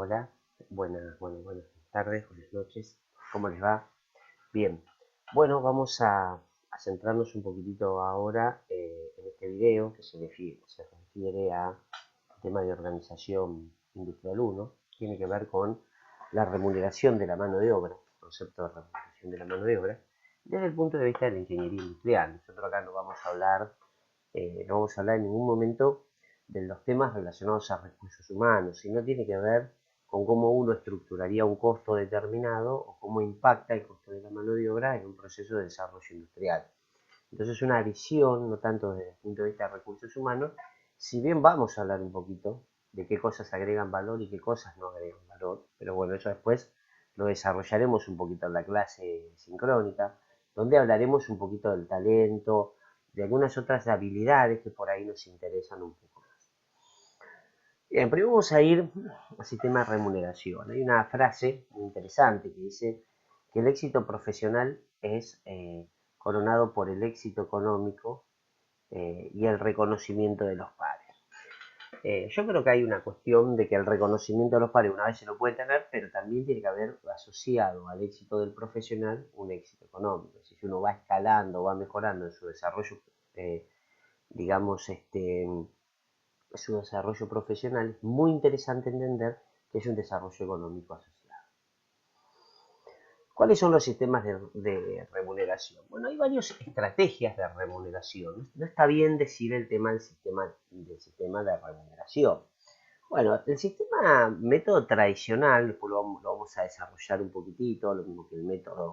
Hola, buenas tardes, buenas noches, ¿cómo les va? Bien, bueno, vamos a centrarnos un poquitito ahora en este video que se refiere a tema de organización industrial 1, tiene que ver con la remuneración de la mano de obra, el concepto de remuneración de la mano de obra, desde el punto de vista de la ingeniería industrial. Nosotros acá no vamos a hablar en ningún momento de los temas relacionados a recursos humanos, sino tiene que ver con cómo uno estructuraría un costo determinado o cómo impacta el costo de la mano de obra en un proceso de desarrollo industrial. Entonces, una visión, no tanto desde el punto de vista de recursos humanos, si bien vamos a hablar un poquito de qué cosas agregan valor y qué cosas no agregan valor, pero bueno, eso después lo desarrollaremos un poquito en la clase sincrónica, donde hablaremos un poquito del talento, de algunas otras habilidades que por ahí nos interesan un poco más. Bien, primero vamos a ir al sistema de remuneración. Hay una frase muy interesante que dice que el éxito profesional es coronado por el éxito económico y el reconocimiento de los pares. Yo creo que hay una cuestión de que el reconocimiento de los pares una vez se lo puede tener, pero también tiene que haber asociado al éxito del profesional un éxito económico. Si uno va escalando, va mejorando en su desarrollo, digamos, su desarrollo profesional, es muy interesante entender que es un desarrollo económico asociado. ¿Cuáles son los sistemas de remuneración? Bueno, hay varias estrategias de remuneración. No está bien decir el tema del sistema de remuneración. Bueno, el método tradicional, después lo vamos a desarrollar un poquitito, lo mismo que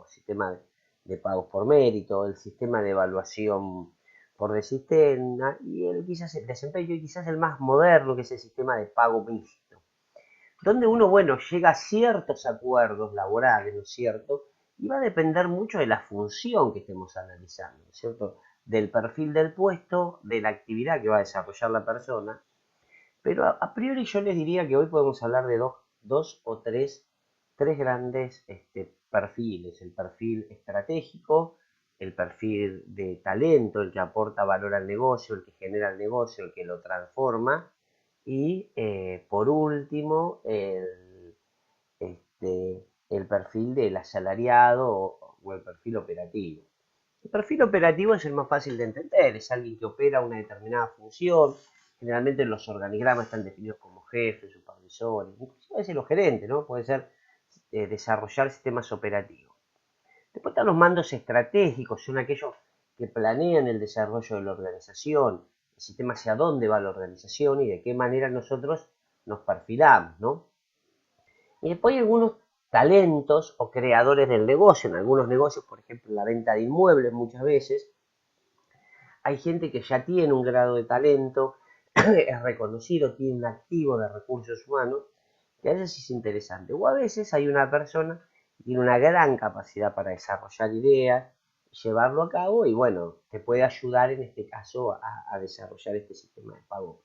sistema de pagos por mérito, el sistema de evaluación por desistencia y el desempeño quizás el más moderno, que es el sistema de pago mixto, donde uno, bueno, llega a ciertos acuerdos laborales, ¿no es cierto? Y va a depender mucho de la función que estemos analizando, ¿no es cierto? Del perfil del puesto, de la actividad que va a desarrollar la persona, pero a priori yo les diría que hoy podemos hablar de dos o tres grandes perfiles. El perfil estratégico, el perfil de talento, el que aporta valor al negocio, el que genera el negocio, el que lo transforma. Y por último, el perfil del asalariado o el perfil operativo. El perfil operativo es el más fácil de entender, es alguien que opera una determinada función. Generalmente los organigramas están definidos como jefes, supervisores, incluso a veces los gerentes, ¿no? Puede ser desarrollar sistemas operativos. Después están los mandos estratégicos, son aquellos que planean el desarrollo de la organización, el sistema hacia dónde va la organización y de qué manera nosotros nos perfilamos, ¿no? Y después hay algunos talentos o creadores del negocio. En algunos negocios, por ejemplo, la venta de inmuebles muchas veces, hay gente que ya tiene un grado de talento, es reconocido, tiene un activo de recursos humanos, que a veces es interesante. O a veces hay una persona que tiene una gran capacidad para desarrollar ideas, llevarlo a cabo y bueno, te puede ayudar en este caso a desarrollar este sistema de pago.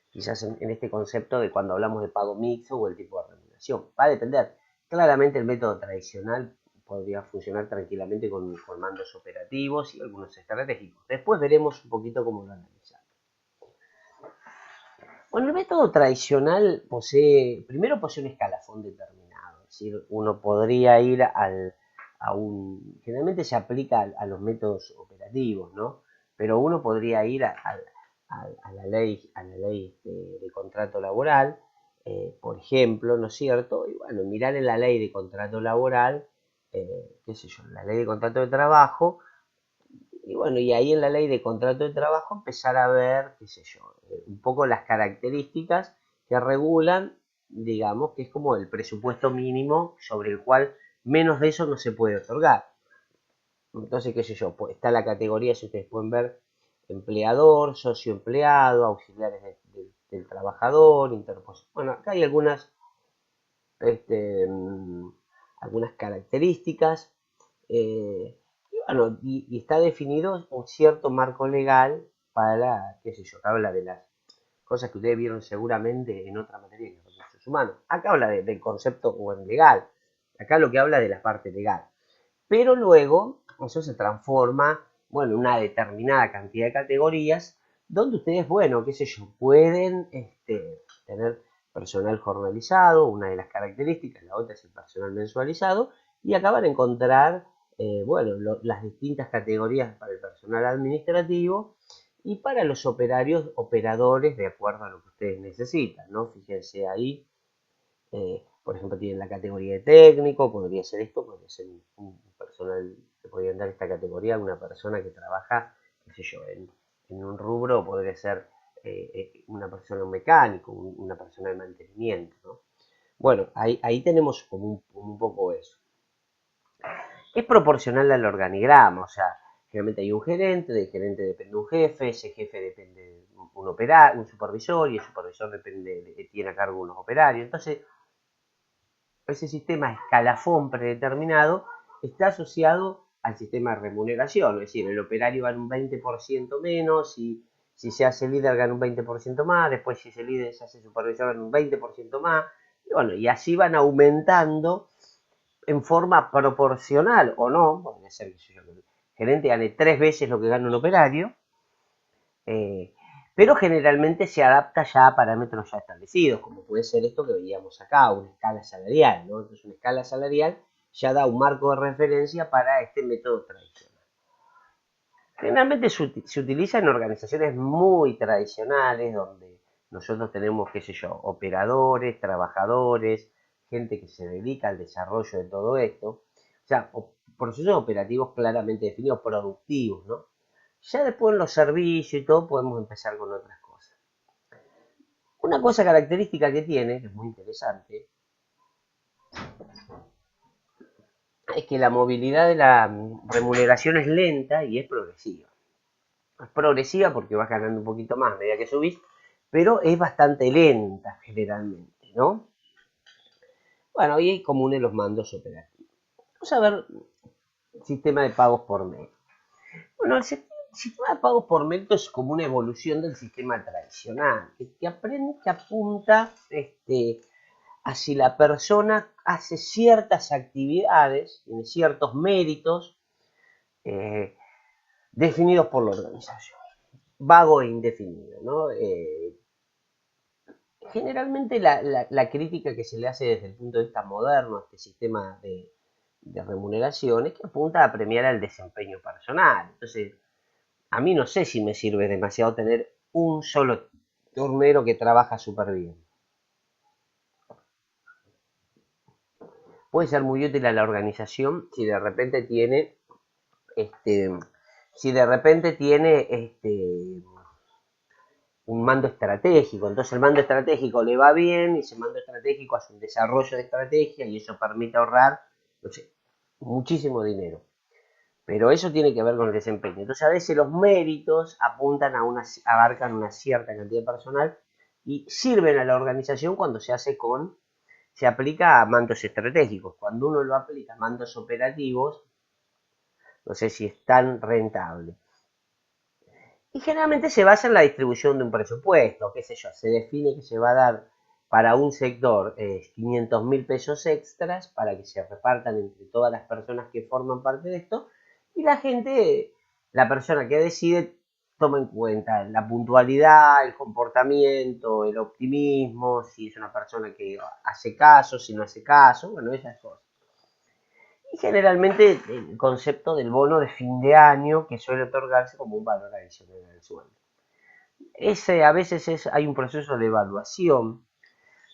Quizás en este concepto de cuando hablamos de pago mixto o el tipo de remuneración. Va a depender. Claramente el método tradicional podría funcionar tranquilamente con mandos operativos y algunos estratégicos. Después veremos un poquito cómo lo analizamos. Bueno, el método tradicional primero posee un escalafón determinado, es decir, uno podría ir generalmente se aplica a los métodos operativos, ¿no? Pero uno podría ir a la ley, de contrato laboral, por ejemplo, ¿no es cierto? Y bueno, mirar en la ley de contrato laboral, qué sé yo, la ley de contrato de trabajo, y bueno, y ahí en la ley de contrato de trabajo empezar a ver, qué sé yo, un poco las características que regulan, digamos, que es como el presupuesto mínimo sobre el cual menos de eso no se puede otorgar. Entonces, qué sé yo, pues está la categoría, si ustedes pueden ver, empleador, socio empleado, auxiliares del trabajador, interposición. Bueno, acá hay este, algunas características. Y está definido un cierto marco legal para, qué sé yo, acá habla de las cosas que ustedes vieron seguramente en otra materia de recursos humanos. Acá habla del concepto legal. Acá lo que habla es de la parte legal. Pero luego eso se transforma, bueno, en una determinada cantidad de categorías donde ustedes, bueno, qué sé yo, pueden tener personal jornalizado, una de las características, la otra es el personal mensualizado, y acá van a encontrar, bueno, las distintas categorías para el personal administrativo y para los operadores, de acuerdo a lo que ustedes necesitan, ¿no? Fíjense ahí, por ejemplo, tienen la categoría de técnico, podría ser esto, podría ser un personal, que podrían dar esta categoría a una persona que trabaja, qué sé yo, en un rubro, podría ser una persona, un mecánico, una persona de mantenimiento, ¿no? Bueno, ahí tenemos como un poco eso. Es proporcional al organigrama, o sea, generalmente hay un gerente, del gerente depende un jefe, ese jefe depende de un supervisor, y el supervisor tiene a cargo unos operarios. Entonces, ese sistema escalafón predeterminado está asociado al sistema de remuneración, es decir, el operario gana un 20% menos, y si se hace líder gana un 20% más, después si se líder se hace supervisor gana un 20% más, y bueno, y así van aumentando en forma proporcional o no, puede ser que el gerente gane 3 veces lo que gana un operario, eh, pero generalmente se adapta ya a parámetros ya establecidos, como puede ser esto que veíamos acá, una escala salarial, ¿no? Entonces una escala salarial ya da un marco de referencia para este método tradicional. Generalmente se utiliza en organizaciones muy tradicionales, donde nosotros tenemos, qué sé yo, operadores, trabajadores, gente que se dedica al desarrollo de todo esto. O sea, procesos operativos claramente definidos, productivos, ¿no? Ya después en los servicios y todo podemos empezar con otras cosas. Una cosa característica que tiene, que es muy interesante, es que la movilidad de la remuneración es lenta y es progresiva. Es progresiva porque vas ganando un poquito más a medida que subís, pero es bastante lenta generalmente, ¿no? Bueno, ahí es común en los mandos operativos. Vamos a ver sistema de pagos por mes. Bueno, el sistema de pagos por mérito es como una evolución del sistema tradicional, que apunta a si la persona hace ciertas actividades, tiene ciertos méritos eh, definidos por la organización, vago e indefinido, ¿no? Generalmente la crítica que se le hace desde el punto de vista moderno a este sistema de remuneración es que apunta a premiar el desempeño personal. Entonces, a mí no sé si me sirve demasiado tener un solo turnero que trabaja súper bien. Puede ser muy útil a la organización si de repente tiene, este, si de repente tiene un mando estratégico. Entonces el mando estratégico le va bien y ese mando estratégico hace un desarrollo de estrategia y eso permite ahorrar, no sé, muchísimo dinero. Pero eso tiene que ver con el desempeño. Entonces a veces los méritos abarcan una cierta cantidad de personal y sirven a la organización cuando se aplica a mandos estratégicos. Cuando uno lo aplica a mandos operativos, no sé si es tan rentable. Y generalmente se basa en la distribución de un presupuesto, qué sé yo, se define que se va a dar para un sector 500.000 pesos extras para que se repartan entre todas las personas que forman parte de esto, y la gente, la persona que decide, toma en cuenta la puntualidad, el comportamiento, el optimismo, si es una persona que hace caso, si no hace caso, bueno, esas cosas. Y generalmente el concepto del bono de fin de año, que suele otorgarse como un valor adicional al sueldo. A veces hay un proceso de evaluación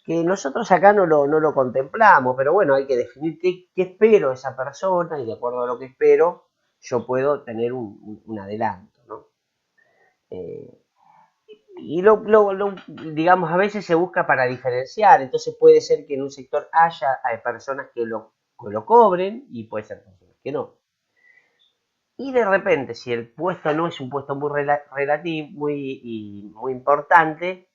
que nosotros acá no lo contemplamos, pero bueno, hay que definir qué espero de esa persona, y de acuerdo a lo que espero, yo puedo tener un adelanto, ¿no? Eh, y digamos, a veces se busca para diferenciar, entonces puede ser que en un sector hay personas que lo cobren, y puede ser personas que no. Y de repente, si el puesto no es un puesto muy relativo, muy importante,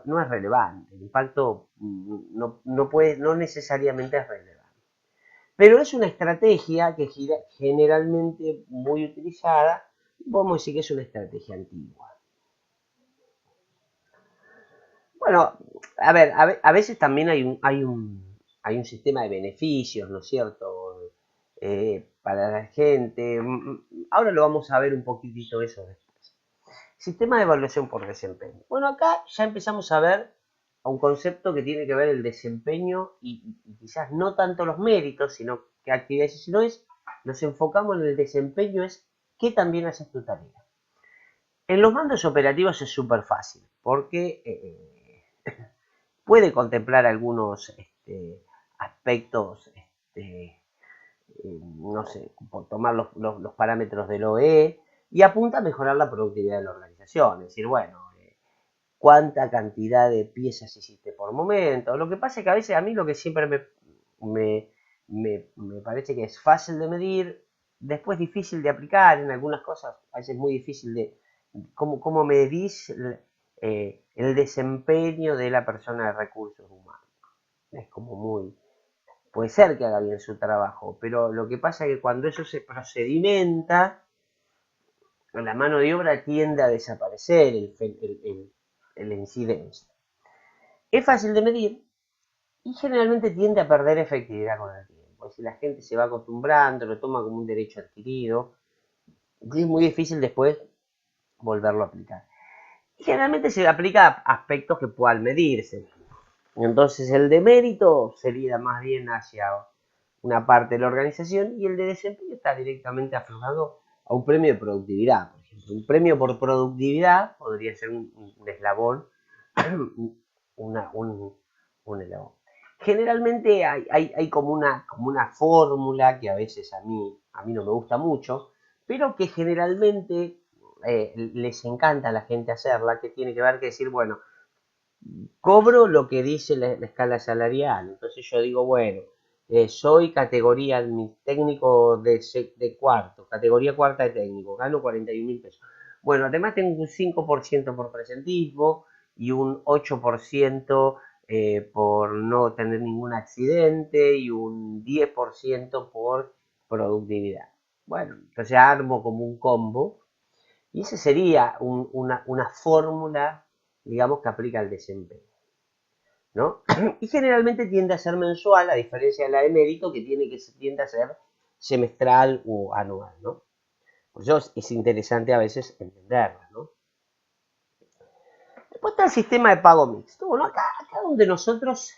no es relevante. El impacto no necesariamente es relevante. Pero es una estrategia que generalmente muy utilizada. Podemos decir que es una estrategia antigua. Bueno, a ver, a veces también hay un sistema de beneficios, ¿no es cierto? Para la gente. Ahora lo vamos a ver un poquitito eso después. Sistema de evaluación por desempeño. Bueno, acá ya empezamos a ver a un concepto que tiene que ver el desempeño y quizás no tanto los méritos, sino qué actividades, sino es, nos enfocamos en el desempeño, es qué también haces tu tarea. En los mandos operativos es súper fácil, porque puede contemplar algunos aspectos, no sé, por tomar los parámetros del OE, y apunta a mejorar la productividad de la organización. Es decir, bueno, cuánta cantidad de piezas hiciste por momento. Lo que pasa es que a veces a mí lo que siempre me, me parece que es fácil de medir, después difícil de aplicar en algunas cosas, a veces muy difícil de cómo medís el desempeño de la persona de recursos humanos. Es como muy, puede ser que haga bien su trabajo, pero lo que pasa es que cuando eso se procedimenta, la mano de obra tiende a desaparecer el incidencia. Es fácil de medir y generalmente tiende a perder efectividad con el tiempo. Si la gente se va acostumbrando, lo toma como un derecho adquirido, es muy difícil después volverlo a aplicar. Y generalmente se aplica a aspectos que puedan medirse. Entonces el de mérito sería más bien hacia una parte de la organización y el de desempeño está directamente aflojado a un premio de productividad. Por ejemplo, un premio por productividad podría ser un eslabón, un eslabón. Generalmente hay como una fórmula que a veces a mí no me gusta mucho, pero que generalmente les encanta a la gente hacerla, que tiene que ver que decir, bueno, cobro lo que dice la escala salarial. Entonces yo digo, bueno, soy categoría técnico de cuarto, categoría cuarta de técnico, gano 41.000 pesos. Bueno, además tengo un 5% por presentismo y un 8% por no tener ningún accidente y un 10% por productividad. Bueno, entonces armo como un combo y esa sería una fórmula, digamos, que aplica al desempeño, ¿no? Y generalmente tiende a ser mensual, a diferencia de la de mérito, que tiende a ser semestral o anual, ¿no? Por eso es interesante a veces entenderla, ¿no? Después está el sistema de pago mixto. Bueno, acá donde nosotros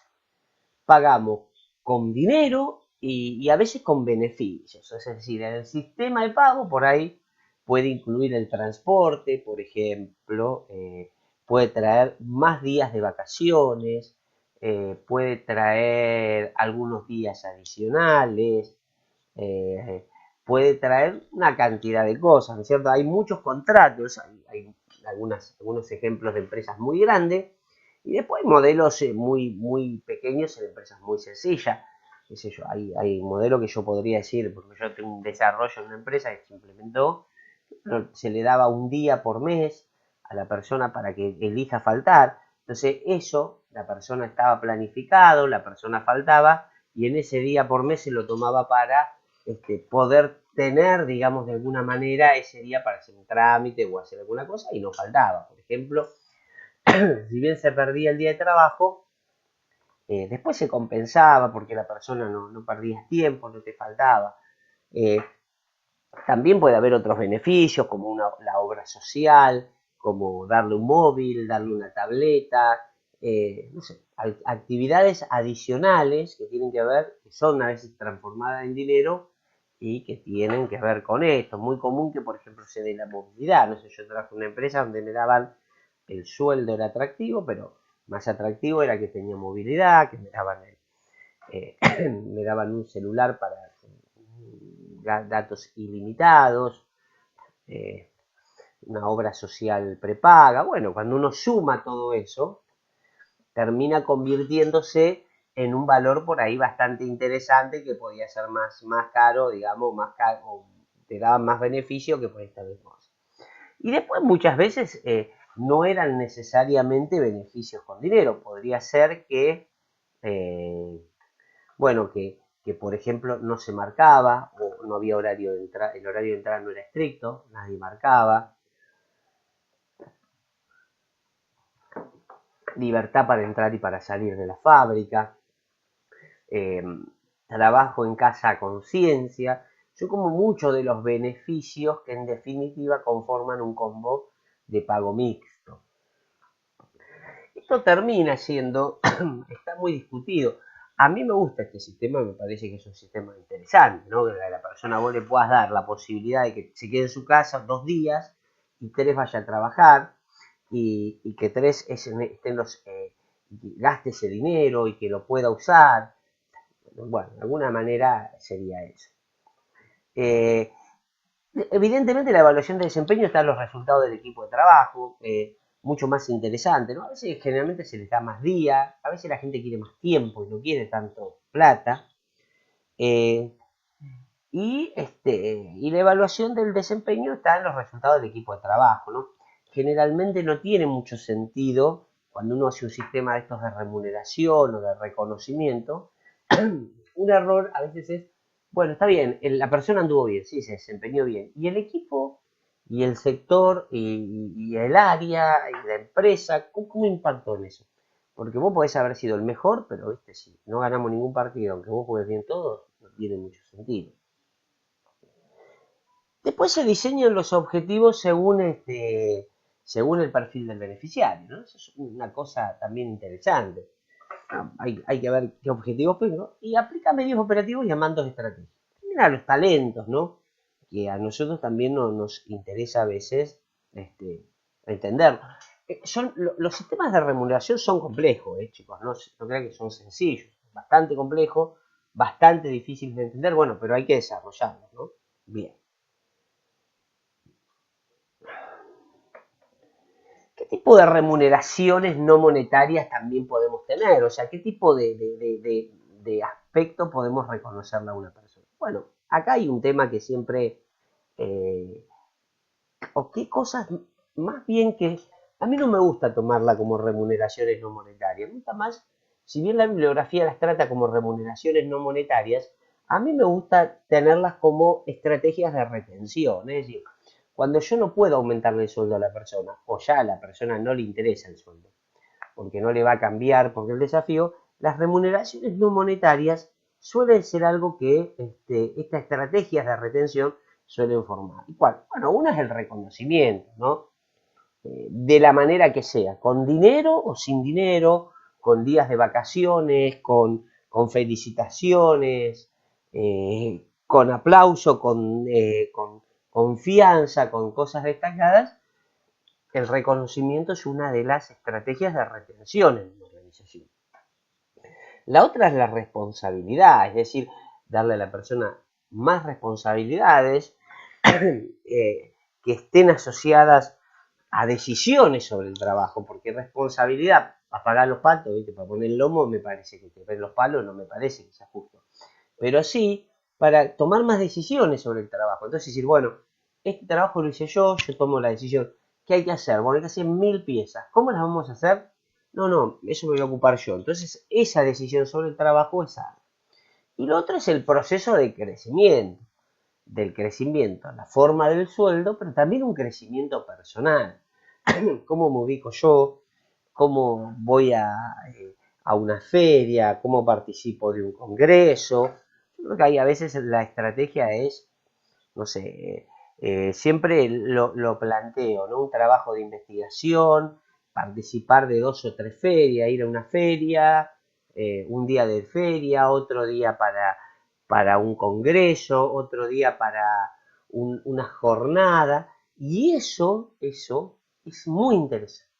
pagamos con dinero y a veces con beneficios. Es decir, en el sistema de pago por ahí puede incluir el transporte, por ejemplo, puede traer más días de vacaciones, puede traer algunos días adicionales, eh, puede traer una cantidad de cosas, ¿no es cierto? Hay muchos contratos, hay algunos ejemplos de empresas muy grandes y después hay modelos muy pequeños en empresas muy sencillas. Qué sé yo, hay un modelo que yo podría decir, porque yo tengo un desarrollo en una empresa que se implementó, se le daba un día por mes a la persona para que elija faltar. Entonces eso, la persona estaba planificado, la persona faltaba y en ese día por mes se lo tomaba para poder tener, digamos, de alguna manera ese día para hacer un trámite o hacer alguna cosa y no faltaba. Por ejemplo, si bien se perdía el día de trabajo, después se compensaba porque la persona no perdía tiempo, no te faltaba. Eh, También puede haber otros beneficios como la obra social, como darle un móvil, darle una tableta, no sé, actividades adicionales que tienen que ver, que son a veces transformadas en dinero y que tienen que ver con esto. Muy común que, por ejemplo, se dé la movilidad. No sé, yo trabajé en una empresa donde me daban, el sueldo era atractivo, pero más atractivo era que tenía movilidad, que me daban, me daban un celular para datos ilimitados, eh, una obra social prepaga. Bueno, cuando uno suma todo eso, termina convirtiéndose en un valor por ahí bastante interesante que podía ser más caro, digamos, más caro, o te daba más beneficio que por esta vez más. Y después muchas veces no eran necesariamente beneficios con dinero, podría ser que bueno, que por ejemplo no se marcaba o no había horario de entrada, el horario de entrada no era estricto, nadie marcaba, libertad para entrar y para salir de la fábrica, eh, trabajo en casa a conciencia, son como muchos de los beneficios que en definitiva conforman un combo de pago mixto. esto termina siendo, está muy discutido. A mí me gusta este sistema, me parece que es un sistema interesante, ¿no? Que a la persona vos le puedas dar la posibilidad de que se quede en su casa 2 días y 3 vaya a trabajar y que 3 estén gaste ese dinero y que lo pueda usar. Bueno, de alguna manera sería eso. Eh, Evidentemente la evaluación de desempeño está en los resultados del equipo de trabajo, mucho más interesante, ¿no? A veces generalmente se les da más día, a veces la gente quiere más tiempo y no quiere tanto plata. Eh, y la evaluación del desempeño está en los resultados del equipo de trabajo, ¿no? Generalmente no tiene mucho sentido cuando uno hace un sistema de estos de remuneración o de reconocimiento. Un error a veces es, bueno, está bien, la persona anduvo bien, sí, se desempeñó bien. Y el equipo, y el sector, y el área, y la empresa, ¿cómo impactó en eso? Porque vos podés haber sido el mejor, pero viste, si no ganamos ningún partido, aunque vos juegues bien todo, no tiene mucho sentido. Después se diseñan los objetivos según el perfil del beneficiario, ¿no? Eso es una cosa también interesante. Hay que ver qué objetivos tengo y aplica medios operativos y a mandos estratégicos. Mira los talentos, ¿no? Que a nosotros también nos interesa a veces entender. Los sistemas de remuneración son complejos, chicos, no crean que son sencillos, bastante complejos, bastante difíciles de entender, bueno, pero hay que desarrollarlos, ¿no? Bien. ¿Qué tipo de remuneraciones no monetarias también podemos tener? O sea, ¿qué tipo de aspecto podemos reconocerle a una persona? Bueno, acá hay un tema que siempre, eh, o qué cosas, más bien que a mí no me gusta tomarla como remuneraciones no monetarias. Me gusta más, si bien la bibliografía las trata como remuneraciones no monetarias, a mí me gusta tenerlas como estrategias de retención. Es decir, cuando yo no puedo aumentarle el sueldo a la persona, o ya a la persona no le interesa el sueldo, porque no le va a cambiar, porque el desafío, las remuneraciones no monetarias suelen ser algo que estas estrategias de retención suelen formar. ¿Y cuál? Bueno, una es el reconocimiento, ¿no? De la manera que sea, con dinero o sin dinero, con días de vacaciones, con felicitaciones, con aplauso, con confianza, con cosas destacadas. El reconocimiento es una de las estrategias de retención en una organización. La otra es la responsabilidad, es decir, darle a la persona más responsabilidades que estén asociadas a decisiones sobre el trabajo, porque responsabilidad para pagar los patos, ¿viste? Para poner el lomo, me parece que te ven los palos, no me parece que sea justo. Pero sí para tomar más decisiones sobre el trabajo. Entonces decir, bueno, este trabajo lo hice yo tomo la decisión. ¿Qué hay que hacer? Bueno, hay que hacer 1000 piezas. ¿Cómo las vamos a hacer? No, eso me voy a ocupar yo. Entonces, esa decisión sobre el trabajo es algo. Y lo otro es el proceso de crecimiento. Del crecimiento, la forma del sueldo, pero también un crecimiento personal. ¿Cómo me ubico yo? ¿Cómo voy a una feria? ¿Cómo participo de un congreso? Yo creo que ahí a veces la estrategia es, no sé, siempre lo planteo, ¿no? Un trabajo de investigación, participar de 2 o 3 ferias, ir a una feria, un día de feria, otro día para un congreso, otro día para una jornada, y eso es muy interesante,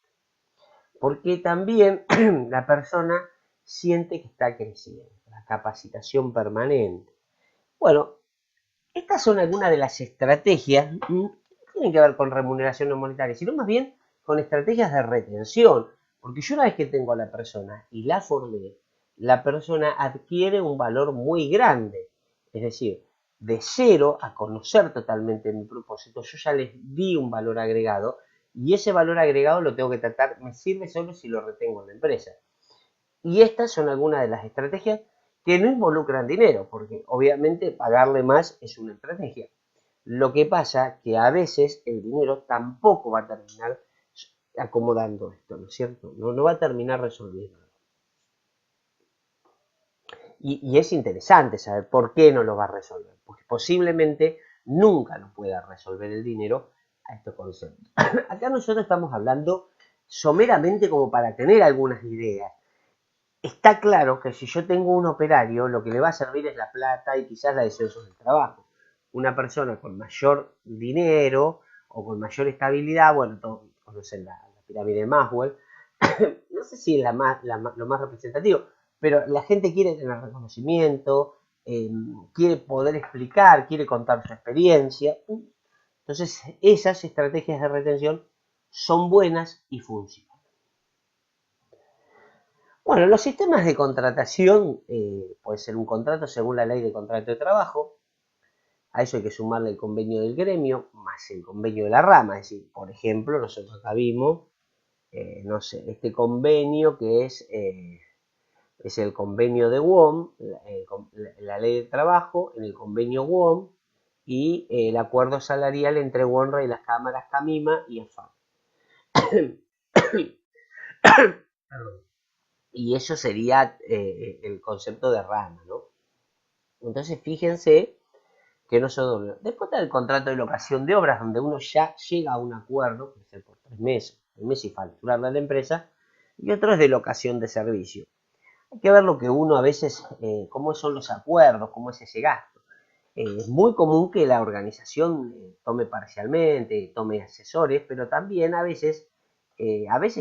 porque también la persona siente que está creciendo, la capacitación permanente. Bueno, estas son algunas de las estrategias, no tienen que ver con remuneración no monetaria, sino más bien con estrategias de retención. Porque yo una vez que tengo a la persona y la formé, la persona adquiere un valor muy grande. Es decir, de cero a conocer totalmente mi propósito, yo ya les di un valor agregado y ese valor agregado lo tengo que tratar, me sirve solo si lo retengo en la empresa. Y estas son algunas de las estrategias que no involucran dinero, porque obviamente pagarle más es una estrategia. Lo que pasa que a veces el dinero tampoco va a terminar acomodando esto, ¿no es cierto? No va a terminar resolviendo. Y es interesante saber por qué no lo va a resolver, porque posiblemente nunca lo pueda resolver el dinero a estos conceptos. Acá nosotros estamos hablando someramente como para tener algunas ideas. Está claro que si yo tengo un operario, lo que le va a servir es la plata y quizás la descenso del trabajo. Una persona con mayor dinero o con mayor estabilidad, bueno, todos conocen la pirámide de Maslow, no sé si es lo más representativo, pero la gente quiere tener reconocimiento, quiere poder explicar, quiere contar su experiencia. Entonces, esas estrategias de retención son buenas y funcionan. Bueno, los sistemas de contratación, puede ser un contrato según la ley de contrato de trabajo, a eso hay que sumarle el convenio del gremio, más el convenio de la rama, es decir, por ejemplo, nosotros acá vimos, no sé, este convenio que es el convenio de WOM, la ley de trabajo, en el convenio WOM, y el acuerdo salarial entre WONRA y las cámaras CAMIMA y AFAP. Y eso sería el concepto de rama, ¿no? Entonces fíjense que no son doble. Después está el contrato de locación de obras, donde uno ya llega a un acuerdo, puede ser por 3 meses y facturarle a la empresa, y otro es de locación de servicio. Hay que ver lo que uno a veces, cómo son los acuerdos, cómo es ese gasto. Es muy común que la organización tome parcialmente, tome asesores, pero también a veces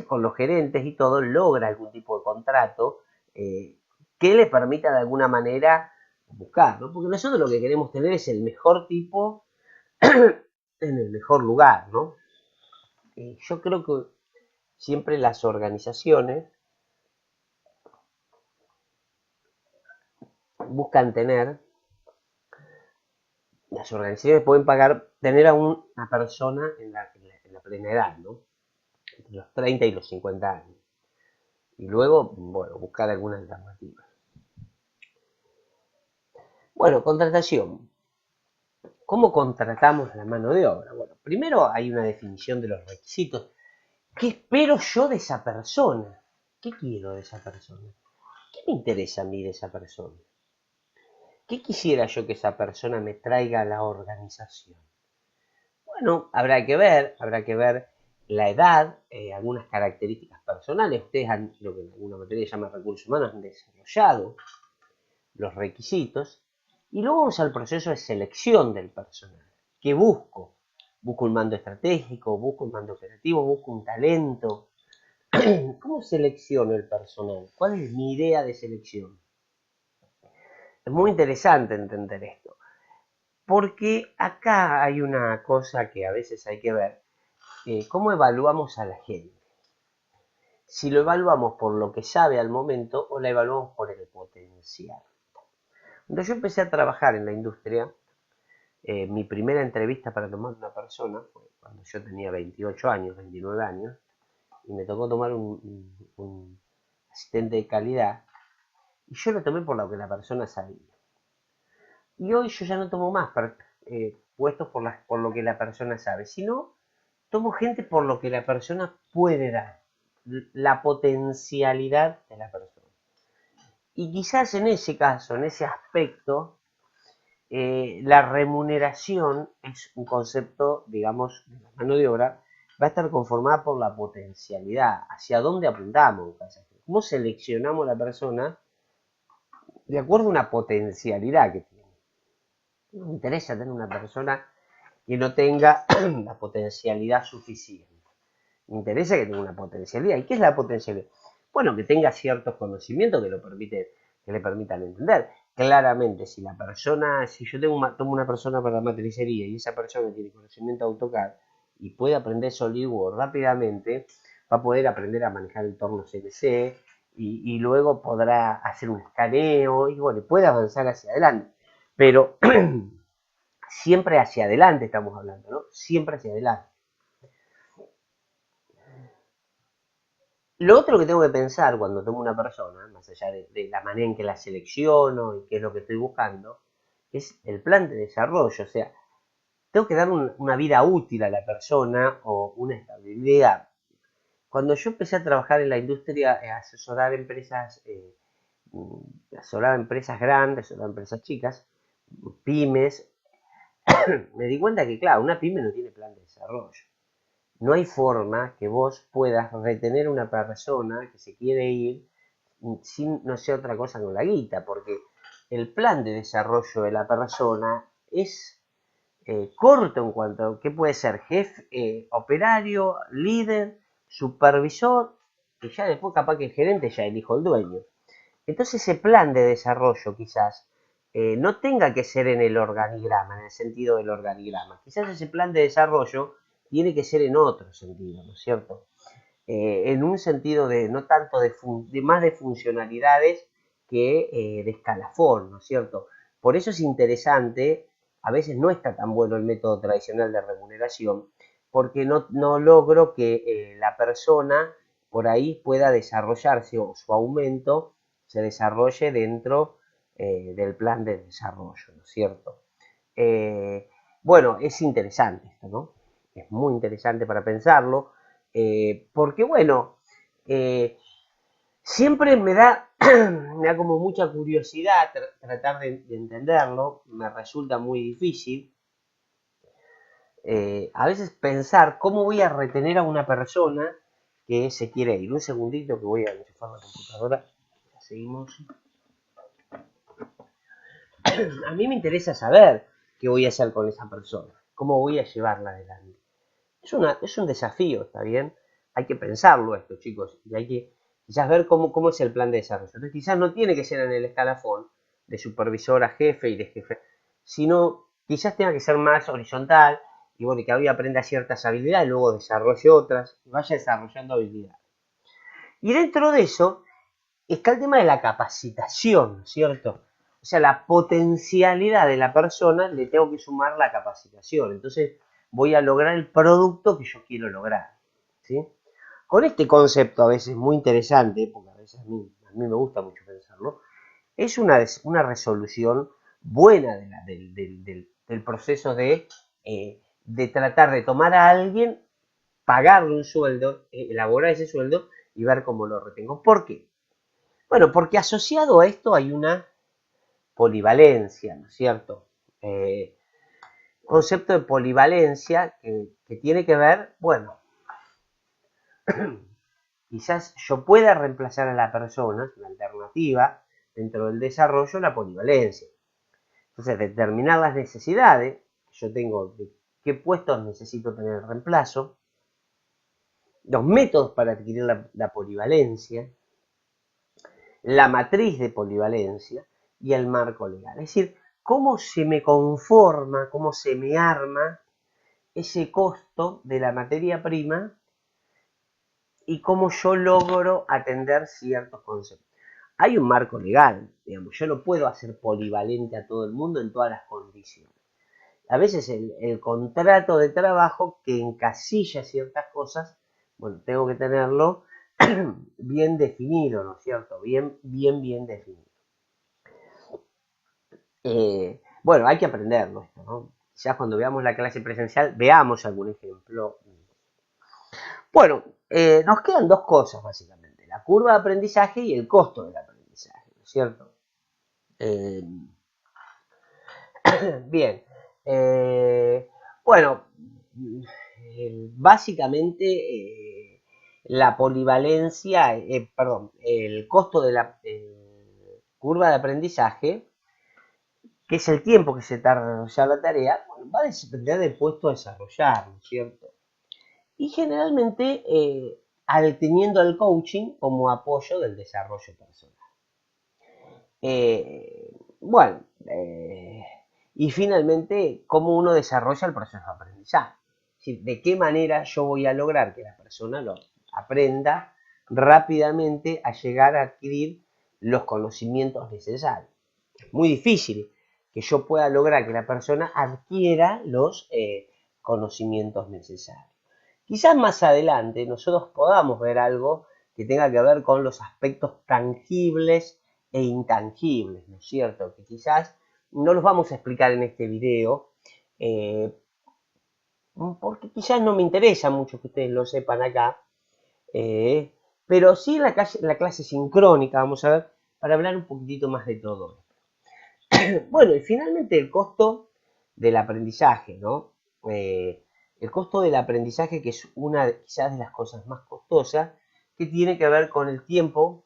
con los gerentes y todo, logra algún tipo de contrato que le permita de alguna manera buscar, ¿no? Porque nosotros lo que queremos tener es el mejor tipo en el mejor lugar, ¿no? Yo creo que siempre las organizaciones buscan tener, las organizaciones pueden pagar, tener a una persona en la plena edad, ¿no? Entre los 30 y los 50 años. Y luego, bueno, buscar alguna alternativa. Bueno, contratación. ¿Cómo contratamos la mano de obra? Bueno, primero hay una definición de los requisitos. ¿Qué espero yo de esa persona? ¿Qué quiero de esa persona? ¿Qué me interesa a mí de esa persona? ¿Qué quisiera yo que esa persona me traiga a la organización? Bueno, habrá que ver la edad, algunas características personales. Ustedes han, lo que en alguna materia se llama recursos humanos, han desarrollado los requisitos. Y luego vamos al proceso de selección del personal. ¿Qué busco? Busco un mando estratégico, busco un mando operativo, busco un talento. ¿Cómo selecciono el personal? ¿Cuál es mi idea de selección? Es muy interesante entender esto, porque acá hay una cosa que a veces hay que ver, cómo evaluamos a la gente. Si lo evaluamos por lo que sabe al momento o la evaluamos por el potencial. Cuando yo empecé a trabajar en la industria, mi primera entrevista para tomar una persona fue cuando yo tenía 28 años, 29 años, y me tocó tomar un asistente de calidad, y yo lo tomé por lo que la persona sabía. Y hoy yo ya no tomo más puestos por lo que la persona sabe, sino tomo gente por lo que la persona puede dar, la potencialidad de la persona. Y quizás en ese caso, en ese aspecto, la remuneración es un concepto, digamos, de la mano de obra, va a estar conformada por la potencialidad, hacia dónde apuntamos, cómo seleccionamos a la persona de acuerdo a una potencialidad que tiene. No me interesa tener una persona que no tenga la potencialidad suficiente. Me interesa que tenga una potencialidad. ¿Y qué es la potencialidad? Bueno, que tenga ciertos conocimientos que le permitan entender. Claramente, si yo tomo una persona para la matricería y esa persona tiene conocimiento de AutoCAD y puede aprender SolidWorks rápidamente, va a poder aprender a manejar entornos CNC y luego podrá hacer un escaneo y bueno, puede avanzar hacia adelante. Pero siempre hacia adelante estamos hablando, ¿no? Siempre hacia adelante. Lo otro que tengo que pensar cuando tomo una persona, más allá de la manera en que la selecciono y qué es lo que estoy buscando, es el plan de desarrollo. O sea, tengo que dar una vida útil a la persona o una estabilidad. Cuando yo empecé a trabajar en la industria, asesoraba empresas grandes, asesoraba empresas chicas, pymes, me di cuenta que, claro, una pyme no tiene plan de desarrollo. no hay forma que vos puedas retener a una persona que se quiere ir sin no sea otra cosa que la guita, porque el plan de desarrollo de la persona es corto en cuanto a qué puede ser jefe, operario, líder, supervisor, que ya después capaz que el gerente ya elijo el dueño. Entonces ese plan de desarrollo quizás no tenga que ser en el organigrama, en el sentido del organigrama. Quizás ese plan de desarrollo tiene que ser en otro sentido, ¿no es cierto? En un sentido de no tanto de más de funcionalidades que de escalafón, ¿no es cierto? Por eso es interesante, a veces no está tan bueno el método tradicional de remuneración, porque no logro que la persona por ahí pueda desarrollarse o su aumento se desarrolle dentro del plan de desarrollo, ¿no es cierto? Bueno, es interesante esto, ¿no? Es muy interesante para pensarlo, porque bueno, siempre me da como mucha curiosidad tratar de entenderlo, me resulta muy difícil. A veces pensar cómo voy a retener a una persona que se quiere ir. Un segundito que voy a enchufar la computadora. Ya seguimos. A mí me interesa saber qué voy a hacer con esa persona, cómo voy a llevarla adelante. Es un desafío, ¿está bien? Hay que pensarlo esto, chicos, y hay que quizás ver cómo es el plan de desarrollo. Entonces, quizás no tiene que ser en el escalafón de supervisor a jefe y de jefe, sino quizás tenga que ser más horizontal y bueno, que hoy aprenda ciertas habilidades, luego desarrolle otras y vaya desarrollando habilidades. Y dentro de eso está el tema de la capacitación, ¿cierto? O sea, la potencialidad de la persona le tengo que sumar la capacitación. Entonces voy a lograr el producto que yo quiero lograr, ¿sí? Con este concepto a veces muy interesante, porque a veces a mí me gusta mucho pensarlo, es una resolución buena del proceso de tratar de tomar a alguien, pagarle un sueldo, elaborar ese sueldo y ver cómo lo retengo. ¿Por qué? Bueno, porque asociado a esto hay una polivalencia, ¿no es cierto? Concepto de polivalencia que tiene que ver, bueno, quizás yo pueda reemplazar a la persona, una alternativa dentro del desarrollo, la polivalencia. Entonces, determinar las necesidades que yo tengo, de qué puestos necesito tener reemplazo, los métodos para adquirir la polivalencia, la matriz de polivalencia y el marco legal. Es decir, cómo se me conforma, cómo se me arma ese costo de la materia prima y cómo yo logro atender ciertos conceptos. Hay un marco legal, digamos, yo no puedo hacer polivalente a todo el mundo en todas las condiciones. A veces el contrato de trabajo que encasilla ciertas cosas, bueno, tengo que tenerlo bien definido, ¿no es cierto? Bien definido. Bueno, hay que aprenderlo esto, ¿no? Quizás cuando veamos la clase presencial veamos algún ejemplo. Bueno, nos quedan dos cosas básicamente, la curva de aprendizaje y el costo del aprendizaje, ¿no es cierto? Eh, bien, bueno, básicamente la polivalencia, perdón, el costo de la curva de aprendizaje, que es el tiempo que se tarda en desarrollar la tarea, bueno, va a depender del puesto a desarrollar, ¿no es cierto? Y generalmente teniendo el coaching como apoyo del desarrollo personal. Bueno, y finalmente, cómo uno desarrolla el proceso de aprendizaje. Es decir, de qué manera yo voy a lograr que la persona lo aprenda rápidamente a llegar a adquirir los conocimientos necesarios. Es muy difícil que yo pueda lograr que la persona adquiera los conocimientos necesarios. Quizás más adelante nosotros podamos ver algo que tenga que ver con los aspectos tangibles e intangibles, ¿no es cierto? Que quizás no los vamos a explicar en este video, porque quizás no me interesa mucho que ustedes lo sepan acá, pero sí la clase sincrónica, vamos a ver, para hablar un poquitito más de todo esto. Bueno, y finalmente el costo del aprendizaje, ¿no? El costo del aprendizaje, que es una quizás de las cosas más costosas, que tiene que ver con el tiempo,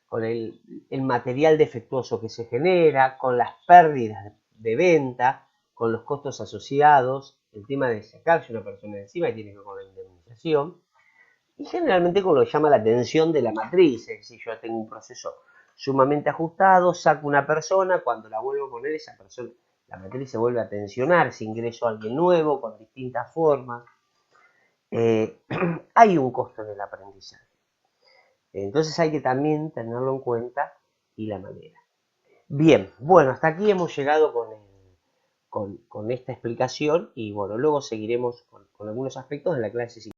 con el material defectuoso que se genera, con las pérdidas de venta, con los costos asociados, el tema de sacarse una persona de encima, que tiene que ver con la indemnización, y generalmente con lo que llama la tensión de la matriz. Es decir, yo tengo un proceso sumamente ajustado, saco una persona, cuando la vuelvo a poner, esa persona, la matriz se vuelve a tensionar, si ingreso a alguien nuevo con distintas formas. Hay un costo en el aprendizaje. Entonces hay que también tenerlo en cuenta y la manera. Bien, bueno, hasta aquí hemos llegado con esta explicación y bueno, luego seguiremos con algunos aspectos de la clase siguiente.